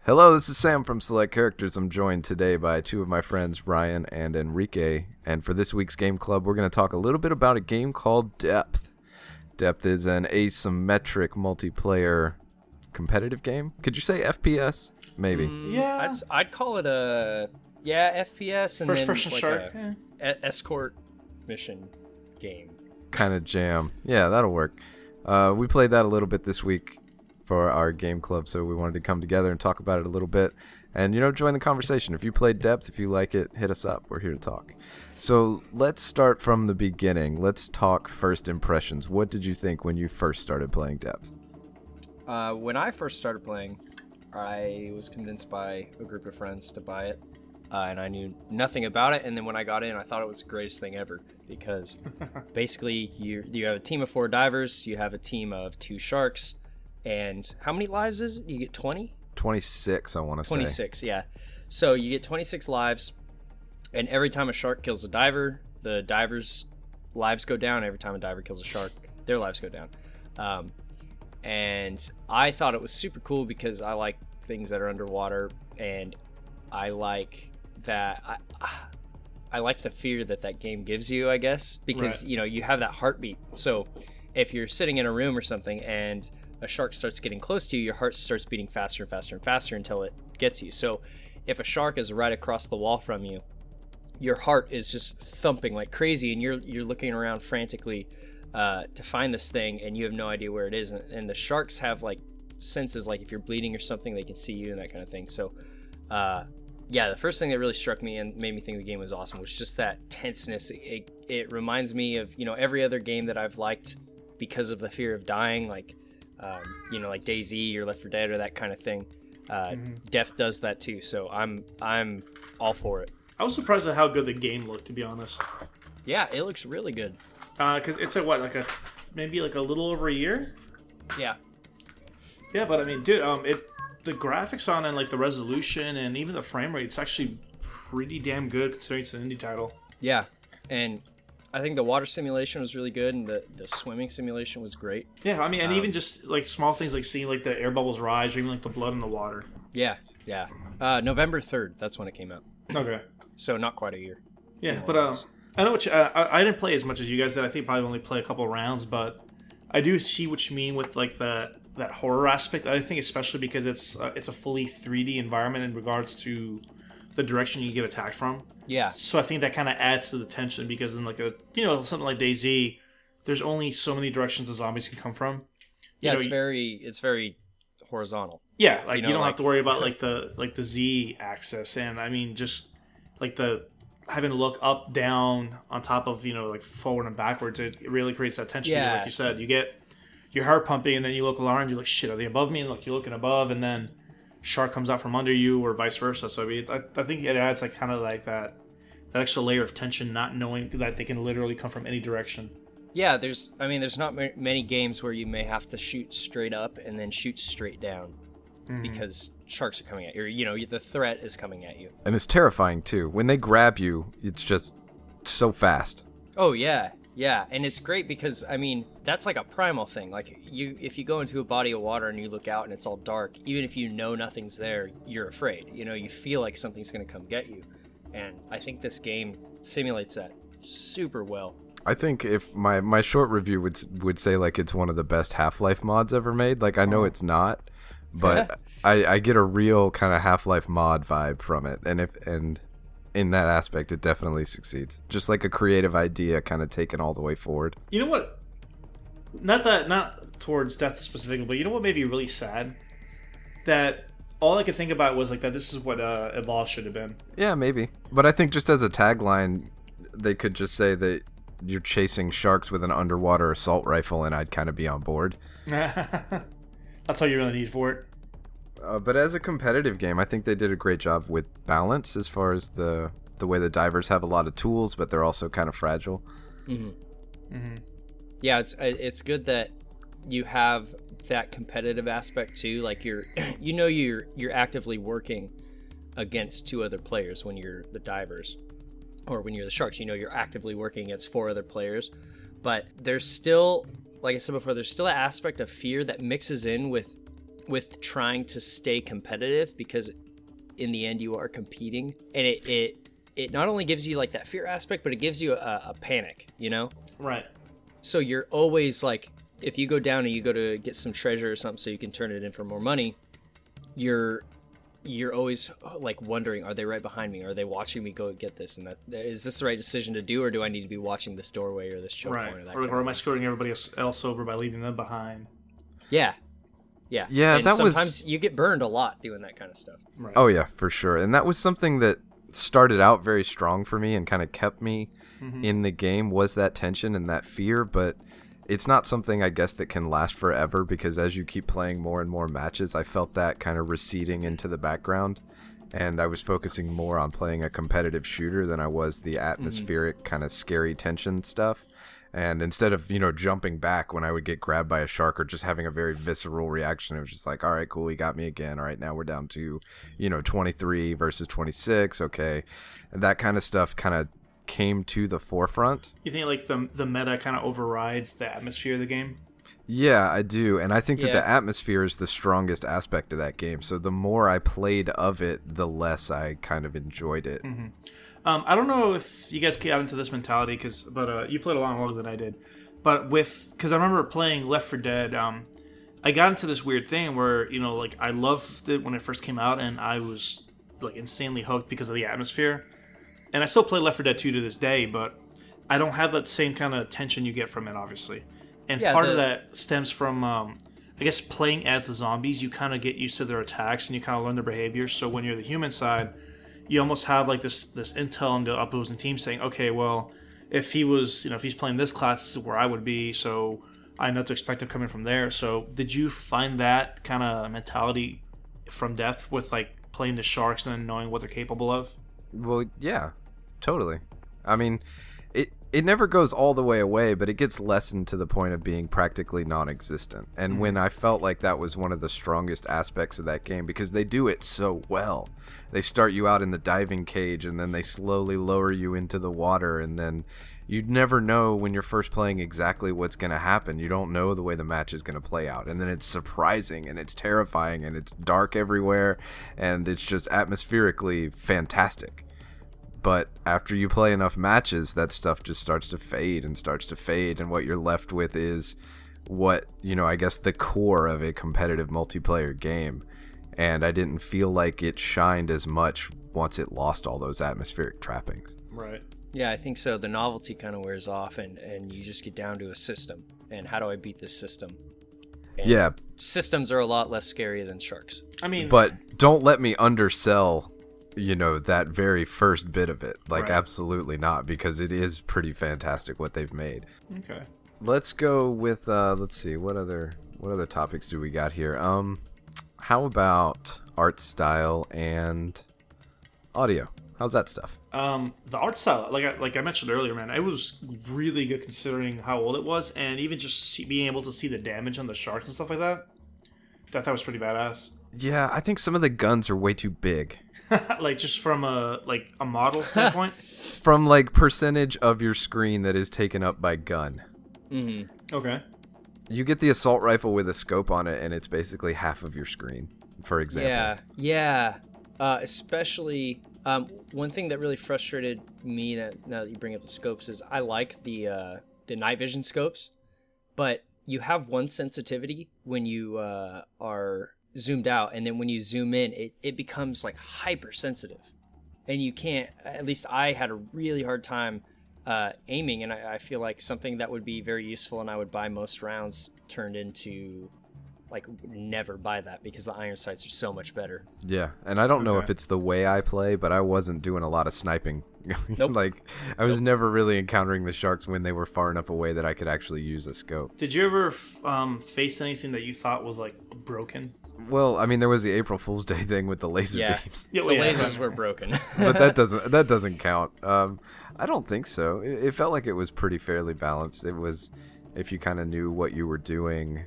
Hello, this is Sam from Select Characters. I'm joined today by two of my friends, Ryan and Enrique. And for this week's Game Club, we're going to talk a little bit about a game called Depth. Depth is an asymmetric multiplayer competitive game. Could you say FPS? Maybe. Yeah. I'd call it a FPS and First-person then shark. escort mission game. Kind of jam. Yeah, that'll work. We played that a little bit this week for our game club, so we wanted to come together and talk about it a little bit and join the conversation. If you played Depth, if you like it, hit us up. We're here to talk. So let's start from the beginning. Let's talk first impressions. What did you think when you first started playing Depth? When I first started playing, I was convinced by a group of friends to buy it, and I knew nothing about it. And then when I got in, I thought it was the greatest thing ever because basically you have a team of 4 divers, you have a team of 2 sharks, and how many lives is it? You get 20? 26, I want to say. 26, yeah. So you get 26 lives, and every time a shark kills a diver, the diver's lives go down. Every time a diver kills a shark, their lives go down. And I thought it was super cool because I like things that are underwater, and I like that. I like the fear that game gives you, I guess, because right. You have that heartbeat. So if you're sitting in a room or something and a shark starts getting close to you, your heart starts beating faster and faster and faster until it gets you. So if a shark is right across the wall from you, your heart is just thumping like crazy, and you're looking around frantically to find this thing, and you have no idea where it is. And the sharks have like senses, like if you're bleeding or something, they can see you and that kind of thing. So the first thing that really struck me and made me think the game was awesome was just that tenseness. It reminds me of every other game that I've liked because of the fear of dying, like like DayZ or Left 4 Dead or that kind of thing. Depth does that too, so I'm all for it. I was surprised at how good the game looked, to be honest. Yeah, it looks really good. Because it's maybe a little over a year. Yeah. Yeah, but I mean, dude, the graphics on it, like the resolution and even the frame rate, it's actually pretty damn good considering it's an indie title. Yeah, and I think the water simulation was really good, and the swimming simulation was great. Yeah, I mean, and even just like small things like seeing like the air bubbles rise or even like the blood in the water. Yeah. November 3rd, that's when it came out. Okay. So not quite a year. Yeah, but I know I didn't play as much as you guys did. I think probably only play a couple rounds, but I do see what you mean with like that horror aspect. I think especially because it's a fully 3D environment in regards to the direction you get attacked from. Yeah. So I think that kind of adds to the tension because in like something like DayZ, there's only so many directions the zombies can come from. It's very horizontal. Yeah, like you don't have to worry about like the Z axis, and I mean just like the having to look up, down, on top of like forward and backwards. It really creates that tension because, like you said, you get your heart pumping, and then you look alarmed. You're like, shit, are they above me? And look, you're looking above, and then shark comes out from under you, or vice versa. So I mean, I think it adds like kind of like that extra layer of tension, not knowing that they can literally come from any direction. Yeah, there's not many games where you may have to shoot straight up and then shoot straight down because sharks are coming at you, or the threat is coming at you. And it's terrifying too. When they grab you, it's just so fast. Oh yeah, and it's great because I mean that's like a primal thing. Like if you go into a body of water and you look out and it's all dark, even if you know nothing's there, you're afraid. You feel like something's gonna come get you, and I think this game simulates that super well. I think if my short review would say like it's one of the best Half-Life mods ever made. Like I know it's not, but I get a real kind of Half-Life mod vibe from it, and in that aspect it definitely succeeds. Just like a creative idea kind of taken all the way forward. You know what? Not towards Death specifically, but you know what made me really sad? That all I could think about was like that this is what Evolve should have been. Yeah, maybe. But I think just as a tagline, they could just say that you're chasing sharks with an underwater assault rifle, and I'd kind of be on board. That's all you really need for it. But as a competitive game, I think they did a great job with balance as far as the way the divers have a lot of tools, but they're also kind of fragile. Yeah, it's good that you have that competitive aspect too. Like you're actively working against 2 other players when you're the divers. Or when you're the sharks, you're actively working against 4 other players. But there's still, like I said before, there's still an aspect of fear that mixes in with with trying to stay competitive, because in the end you are competing, and it not only gives you like that fear aspect, but it gives you a panic, you know? Right. So you're always like, if you go down and you go to get some treasure or something so you can turn it in for more money, you're always like wondering, are they right behind me? Are they watching me go get this? And that, is this the right decision to do, or do I need to be watching this doorway or this choke point? Or am I screwing everybody else over by leaving them behind? Yeah. And sometimes you get burned a lot doing that kind of stuff. Right. Oh yeah, for sure. And that was something that started out very strong for me and kind of kept me in the game, was that tension and that fear. But it's not something, I guess, that can last forever, because as you keep playing more and more matches, I felt that kind of receding into the background, and I was focusing more on playing a competitive shooter than I was the atmospheric kind of scary tension stuff. And instead of, jumping back when I would get grabbed by a shark or just having a very visceral reaction, it was just like, all right, cool, he got me again. All right, now we're down to, 23 versus 26. Okay. And that kind of stuff kind of came to the forefront. You think like the meta kind of overrides the atmosphere of the game? Yeah, I do. And I think that the atmosphere is the strongest aspect of that game. So the more I played of it, the less I kind of enjoyed it. I don't know if you guys got into this mentality, but you played a lot longer than I did. But because I remember playing Left 4 Dead, I got into this weird thing where, like I loved it when it first came out, and I was like insanely hooked because of the atmosphere. And I still play Left 4 Dead 2 to this day, but I don't have that same kind of tension you get from it, obviously. And part of that stems from, I guess, playing as the zombies. You kind of get used to their attacks, and you kind of learn their behaviors. So when you're the human side, you almost have like this intel on the opposing team saying, okay, well, if he's playing this class, this is where I would be, so I know to expect him coming from there. So did you find that kind of mentality from depth with like playing the sharks and knowing what they're capable of? Well, yeah, totally. I mean, it never goes all the way away, but it gets lessened to the point of being practically non-existent. And when I felt like that was one of the strongest aspects of that game, because they do it so well. They start you out in the diving cage, and then they slowly lower you into the water, and then you'd never know when you're first playing exactly what's going to happen. You don't know the way the match is going to play out. And then it's surprising, and it's terrifying, and it's dark everywhere, and it's just atmospherically fantastic. But after you play enough matches, that stuff just starts to fade, and what you're left with is what, I guess the core of a competitive multiplayer game. And I didn't feel like it shined as much once it lost all those atmospheric trappings. Right. Yeah, I think so. The novelty kind of wears off, and you just get down to a system. And how do I beat this system? And yeah. Systems are a lot less scary than sharks. I mean... But don't let me undersell... that very first bit of it. Like, absolutely not, because it is pretty fantastic what they've made. Okay. Let's go with, let's see, what other topics do we got here? How about art style and audio? How's that stuff? The art style, like I mentioned earlier, man, it was really good considering how old it was, and even just being able to see the damage on the sharks and stuff like that. I thought that was pretty badass. Yeah, I think some of the guns are way too big. Like just from a model standpoint? From like percentage of your screen that is taken up by gun. Mm-hmm. Okay. You get the assault rifle with a scope on it, and it's basically half of your screen, for example. Yeah. Especially, one thing that really frustrated me now that you bring up the scopes is I like the night vision scopes, but you have one sensitivity when you are zoomed out, and then when you zoom in, it becomes like hypersensitive, and you can't, at least I had a really hard time aiming, and I feel like something that would be very useful and I would buy most rounds turned into like never buy that, because the iron sights are so much better. Yeah, and I don't know if it's the way I play, but I wasn't doing a lot of sniping. Nope. Like, I was never really encountering the sharks when they were far enough away that I could actually use a scope. Did you ever face anything that you thought was like broken? Well, I mean, there was the April Fool's Day thing with the laser beams. Yeah, the lasers were broken. But that doesn't count. I don't think so. It felt like it was pretty fairly balanced. It was, if you kind of knew what you were doing.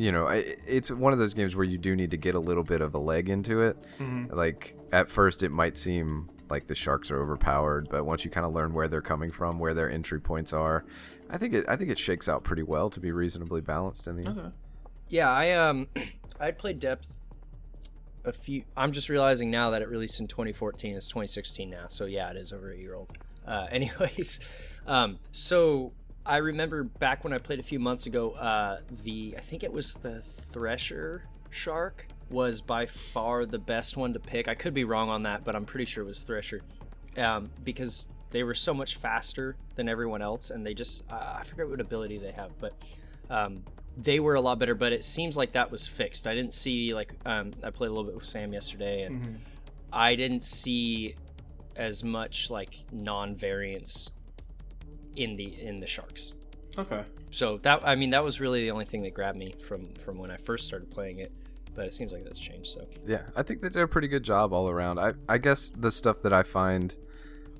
It's one of those games where you do need to get a little bit of a leg into it. Mm-hmm. Like, at first it might seem like the sharks are overpowered, but once you kind of learn where they're coming from, where their entry points are, I think it shakes out pretty well to be reasonably balanced in the end. Okay. Yeah, I played depth a few. I'm just realizing now that it released in 2014. It's 2016 now, so yeah, it is over a year old. Anyways, so I remember back when I played a few months ago. I think it was the Thresher Shark was by far the best one to pick. I could be wrong on that, but I'm pretty sure it was Thresher, because they were so much faster than everyone else, and they just I forget what ability they have, but they were a lot better. But it seems like that was fixed. I didn't see I played a little bit with Sam yesterday, and I didn't see as much like non-variance in the sharks. Okay. So that was really the only thing that grabbed me from when I first started playing it. But it seems like that's changed. So yeah, I think they did a pretty good job all around. I guess the stuff that I find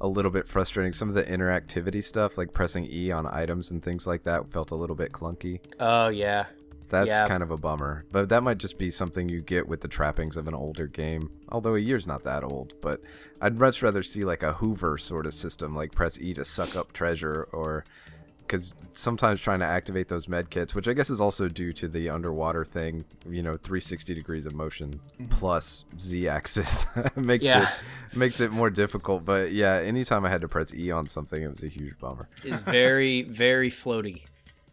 a little bit frustrating, some of the interactivity stuff, like pressing E on items and things like that, felt a little bit clunky. Oh yeah. That's kind of a bummer. But that might just be something you get with the trappings of an older game. Although a year's not that old. But I'd much rather see like a Hoover sort of system, like press E to suck up treasure, or because sometimes trying to activate those med kits, which I guess is also due to the underwater thing, 360 degrees of motion plus Z-axis makes it more difficult. But yeah, anytime I had to press E on something, it was a huge bummer. It's very, very floaty.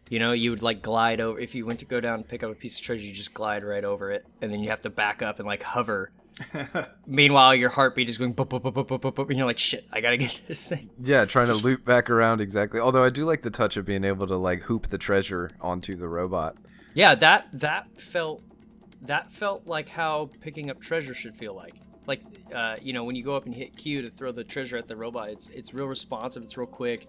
You would like glide over. If you went to go down and pick up a piece of treasure, you just glide right over it, and then you have to back up and like hover. Meanwhile, your heartbeat is going boop, boop, boop, boop, boop, boop, boop, and you're like, shit, I gotta get this thing. Yeah, trying to loop back around, exactly. Although I do like the touch of being able to like hoop the treasure onto the robot. Yeah, that felt like how picking up treasure should feel like. Like, when you go up and hit Q to throw the treasure at the robot, it's real responsive, it's real quick.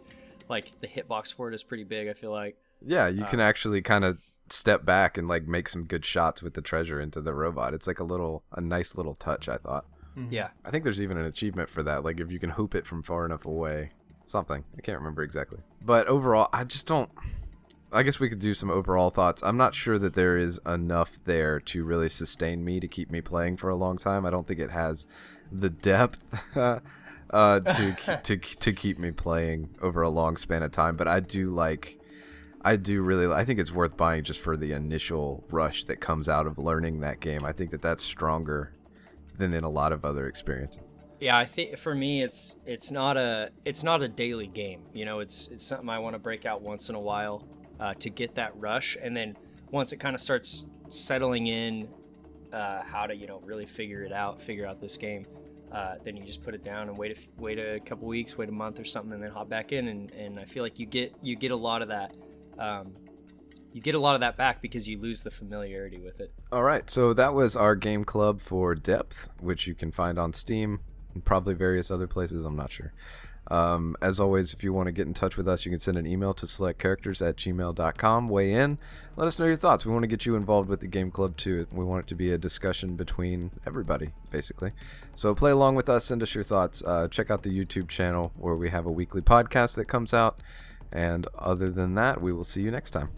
Like the hitbox for it is pretty big, I feel like. Yeah, you can actually kind of step back and like make some good shots with the treasure into the robot. It's like a nice little touch, I thought. Yeah. I think there's even an achievement for that, like if you can hoop it from far enough away. Something. I can't remember exactly. But overall, I guess we could do some overall thoughts. I'm not sure that there is enough there to really sustain me to keep me playing for a long time. I don't think it has the depth to keep me playing over a long span of time, but I think it's worth buying just for the initial rush that comes out of learning that game. I think that's stronger than in a lot of other experiences. Yeah, I think for me it's not a daily game. It's something I want to break out once in a while to get that rush, and then once it kind of starts settling in how to really figure out this game, then you just put it down and wait a couple weeks, wait a month or something, and then hop back in, and I feel like you get a lot of that. You get a lot of that back because you lose the familiarity with it. All right, so that was our game club for Depth, which you can find on Steam and probably various other places, I'm not sure. As always, if you want to get in touch with us, you can send an email to selectcharacters@gmail.com. Weigh in. Let us know your thoughts. We want to get you involved with the game club too. We want it to be a discussion between everybody, basically. So play along with us. Send us your thoughts. Check out the YouTube channel where we have a weekly podcast that comes out. And other than that, we will see you next time.